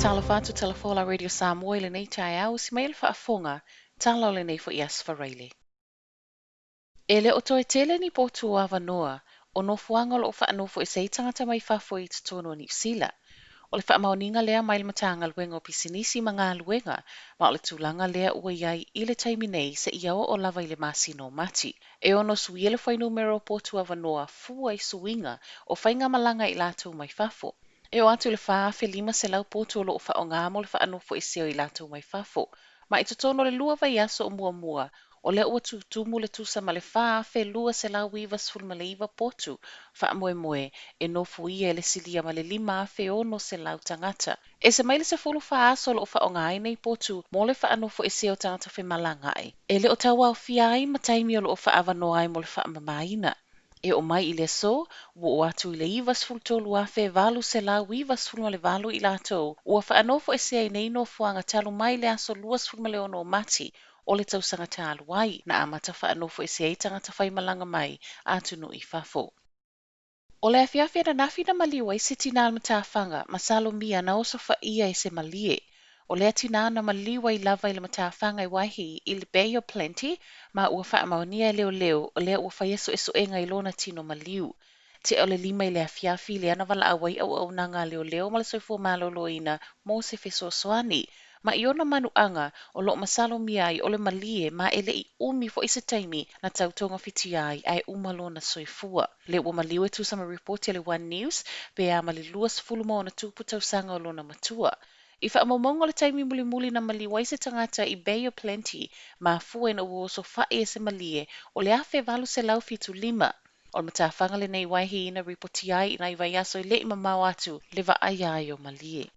Talafatu talafola Radio Samoa le nei tai au si mail whaafonga tala o le nei fo i asfareile. E le o toe tele ni potu a wanoa o no fuanga lo whaanofo e sei tangata mai whafo i tutono ni Sila. O le whaamauninga lea mai le matanga luenga o pisinisi ma ngā luenga ma o le tūlanga lea ua iai i le taimi nei se iao o lava i le masino mati. E ono sui le whai numero potu a wanoa fua i suinga o whainga malanga i lātou mai whafo. E o atu le whaafe lima se lau potu o loo wha o ngā mo le whaanofo i seo i lātou mai whafo. Ma i tutono le lua vai aso o mua mua o le ua tutumu le tusa ma le whaafe lua se lau wivas fulma le iwa potu wha moe moe e nofu ia le silia ma le lima afe ono se lau tangata. E se maile se fulu wha aso lo wha o ngai nei potu mo le whaanofo i seo tangata whi malangai. E le o tawa o fiai ma taimi o lo wha awanoa ai mo le wha mamaina. E o mai i le so, ua o atu i le ivas fultolu afe valu se lau ivas fulma le valu i latou. Ua whaanofo e sea i nei no fuanga talu mai le aso luas fulma le ono mati o le tausanga talu ai na amata whaanofo e sea i tangata whai malanga mai atu no i fafo. O le afiafi na nafi na maliwa i siti na almatawhanga masalo mia na oso wha ia e se malie. O le atina na maliwa i lava i le matawhanga i wahi i le Bay of Plenty ma ua wha maonia e leo leo o lea ua wha yeso e so enga i lona tino maliu. Te o le lima i le afiafi le ana wala awai au nanga leo leo ma le soifua malolo ina mo se feso soani. Ma i ona manuanga o lo masalo mia ai o le malie ma ele i umi fo isa taimi na tautonga fiti ai ai umalo na soifua. Le ua maliu e tu sama reporti le One News pe a mali luas fulmo na tupu tausanga o lona matua. I wha amamongo le taimi muli muli na maliwa i se tangata i Bay of Plenty ma fua na ua so wha e se malie o le afe valu se lau fitu lima. O le matawhanga le nei waihi ina reporti ai ina i vai aso i le ima mau atu le va ai ai o malie.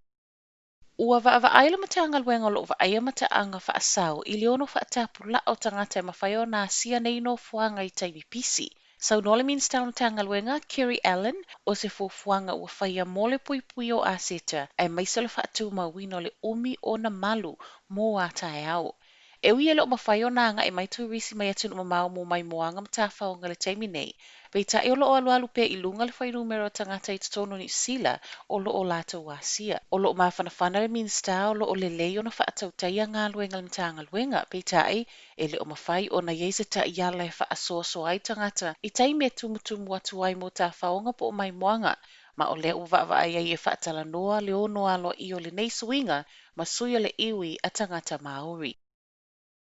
Ua va ai le matanga luenga lo va ai mataanga fa asau i le ono fa atapu la o tangata e mawhaio na asia nei no fuanga i taimi pisi. Sau nole means town tanga luenga, Kerry Allen, o se fuanga ua whaia mole pui pui o aseta, ai maisalo fa atu mawino le umi o na malu mo a tae au. E ui ele o mawhaio na anga e mai tu risi mai atu no mau mo mai moanga matafa o ngale taimi nei. Pei ta e o loo alu alu pe i lunga le whai numero tangata i tono ni Sila o loo lata o asia. O loo mawhanawhana le minsta o loo le lei o na wha atau taia ngā luenga le mtanga luenga. Pei ta e le o mawhai o na yeise ta i ala e wha asoso ai tangata i taimi e tumutumu atu ai mo ta whaonga po o mai moanga. Ma o le uwa ai e wha atala noa le ono alo i o le nei suinga ma sui o le iwi a tangata Maori.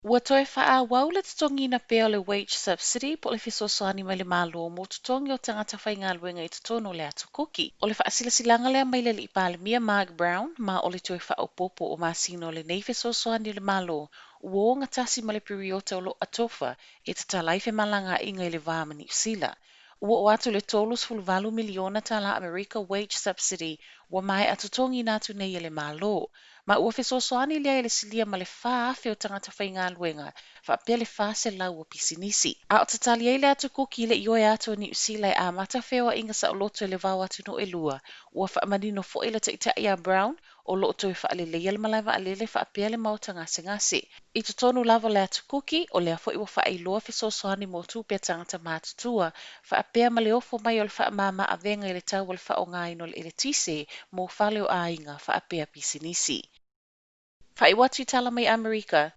Ua toe wha wau le tutongi na peo le wage subsidy po le fisosoani mai le malo mo tutongi o tangata whai ngā luenga i tutono le atu kuki. O le wha asilasilanga lea mai le li pāle Mia Mark Brown ma o le toe wha o popo o masino le nei fisosoani le malo ua o ngatasi ma le periota o lo atofa e te talaife malanga inga i le vāmani Sila. Ua o atu le tolus fulvalu miliona tala America wage subsidy ua mai atutongi natu nei le malo. Ma ua fesoasoani lea le silia ma le wha afe o tangata whai ngā luenga, wha pia le wha se lau o pisinisi. A o tatali e le atu kuki le ioe atu ni usila e a mata whewa inga sa o loto e le vau atu no e lua, ua wha manino fo e le taitai a Brown, o loto e wha le leia le malaiva a lele wha pia le mauta ngase ngase. I to tonu lava le atu kuki, o lea fo iwa wha e loa fesoasoani mo tu pia tangata mātutua, wha pia ma le ofo mai o le wha mama a venga i le tau o le wha o ngāino le ele tise, mo whale o a inga wha pia pisinisi. Whai watu tala mai Amerika.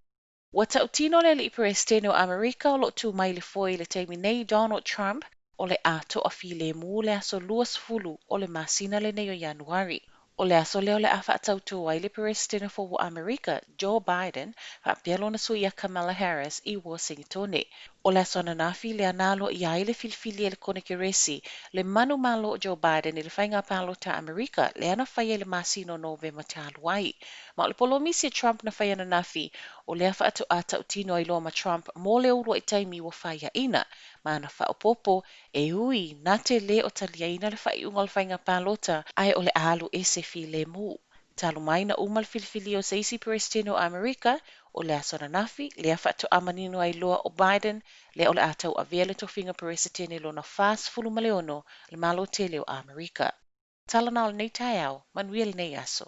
Wa tautino le li presidente o Amerika o lo tu mai le foi le teimi nei Donald Trump o le ato a fi le mu le aso luas fulu o le masina le nei o Januari. O le aso leo le afa tautu ai le presidente fo o Amerika, Joe Biden, fa pialo na suia Kamala Harris i Washington. O le aso nafi le analo i ai le filfili le kone keresi le manu malo o Joe Biden i le whainga palo ta Amerika le ana whaia le masino November talu ai. Ma o le polomisi Trump na whaia na nafi o le afa atu ata utino i loma Trump mo le uro i taimi wa whaia ina. Ma na wha o popo e ui na te le o talia ina le whai unga le whainga palota ai o le alu e se fi le mu. Talu mai na umal filfili o seisi presidente o Amerika o le aso na nafi le afa atu amanino ai loa o Biden le o le atau a vele to finga presidente lo na fast fulu maleono le malo tele o Amerika. Tala na o nei tai au, manuel nei aso.